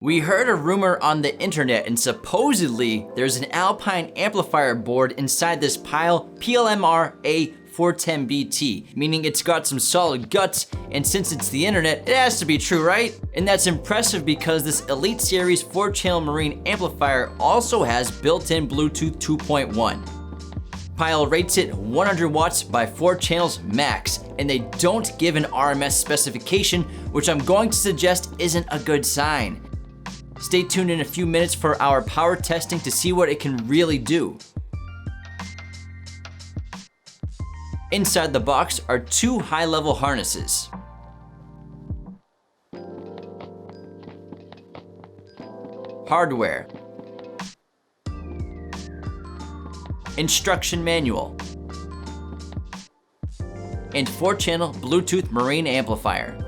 We heard a rumor on the internet, and supposedly there's an Alpine amplifier board inside this Pyle PLMRA410BT, meaning it's got some solid guts, and since it's the internet, it has to be true, right? And that's impressive because this Elite Series 4-channel marine amplifier also has built-in Bluetooth 2.1. Pyle rates it 100 watts by 4 channels max, and they don't give an RMS specification, which I'm going to suggest isn't a good sign. Stay tuned in a few minutes for our power testing to see what it can really do. Inside the box are 2 high-level harnesses. Hardware. Instruction manual. And 4-channel Bluetooth marine amplifier.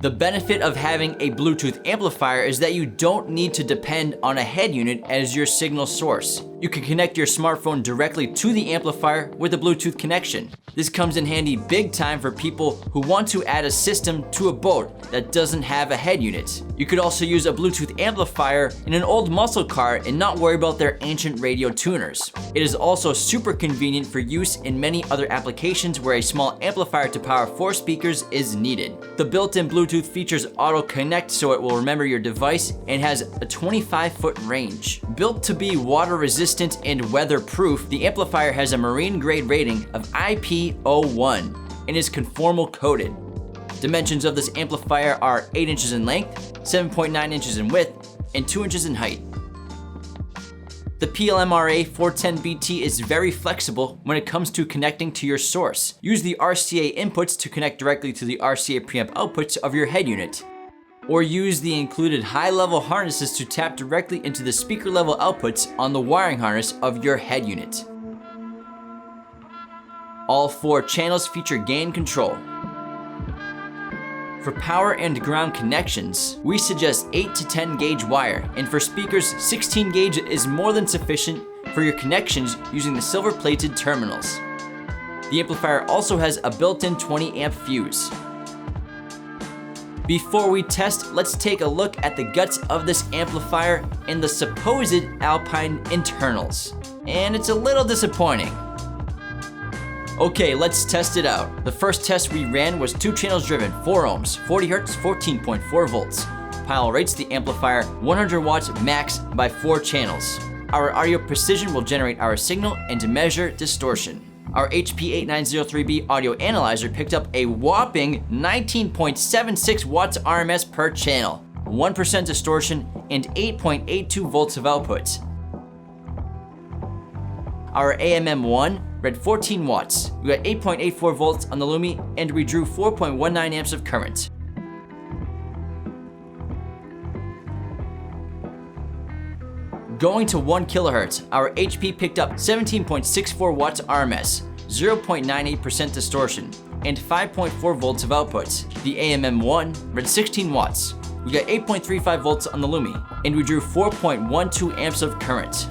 The benefit of having a Bluetooth amplifier is that you don't need to depend on a head unit as your signal source. You can connect your smartphone directly to the amplifier with a Bluetooth connection. This comes in handy big time for people who want to add a system to a boat that doesn't have a head unit. You could also use a Bluetooth amplifier in an old muscle car and not worry about their ancient radio tuners. It is also super convenient for use in many other applications where a small amplifier to power 4 speakers is needed. The built-in Bluetooth features auto connect, so it will remember your device, and has a 25-foot range. Built to be water resistant and weatherproof, the amplifier has a marine grade rating of IP01 and is conformal coated. Dimensions of this amplifier are 8 inches in length, 7.9 inches in width, and 2 inches in height. The PLMRA410BT is very flexible when it comes to connecting to your source. Use the RCA inputs to connect directly to the RCA preamp outputs of your head unit, or use the included high-level harnesses to tap directly into the speaker-level outputs on the wiring harness of your head unit. All 4 channels feature gain control. For power and ground connections, we suggest 8 to 10 gauge wire, and for speakers, 16 gauge is more than sufficient for your connections using the silver-plated terminals. The amplifier also has a built-in 20 amp fuse. Before we test, let's take a look at the guts of this amplifier and the supposed Alpine internals. And it's a little disappointing. Okay, let's test it out. The first test we ran was 2 channels driven, 4 ohms, 40 hertz, 14.4 volts. Pyle rates the amplifier 100 watts max by 4 channels. Our audio precision will generate our signal and measure distortion. Our HP8903B audio analyzer picked up a whopping 19.76 watts RMS per channel, 1% distortion, and 8.82 volts of output. Our AMM1 read 14 watts. We got 8.84 volts on the Lumi, and we drew 4.19 amps of current. Going to 1 kilohertz, our HP picked up 17.64 watts RMS, 0.98% distortion, and 5.4 volts of output. The AMM1 read 16 watts. We got 8.35 volts on the Lumi, and we drew 4.12 amps of current.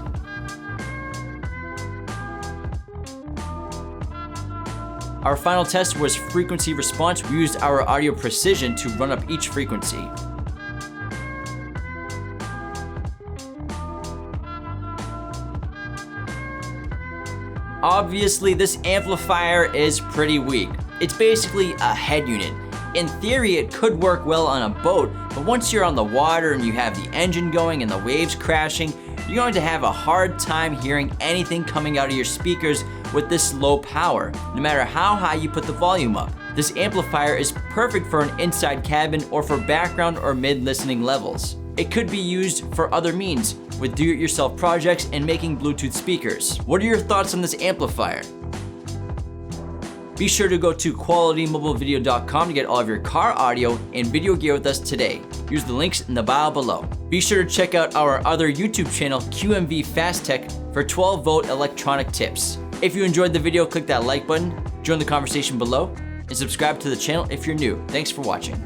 Our final test was frequency response. We used our audio precision to run up each frequency. Obviously, this amplifier is pretty weak. It's basically a head unit. In theory, it could work well on a boat, but once you're on the water and you have the engine going and the waves crashing, you're going to have a hard time hearing anything coming out of your speakers with this low power, no matter how high you put the volume up. This amplifier is perfect for an inside cabin or for background or mid-listening levels. It could be used for other means, with do-it-yourself projects and making Bluetooth speakers. What are your thoughts on this amplifier? Be sure to go to qualitymobilevideo.com to get all of your car audio and video gear with us today. Use the links in the bio below. Be sure to check out our other YouTube channel, QMV Fast Tech, for 12-volt electronic tips. If you enjoyed the video, click that like button, join the conversation below, and subscribe to the channel if you're new. Thanks for watching.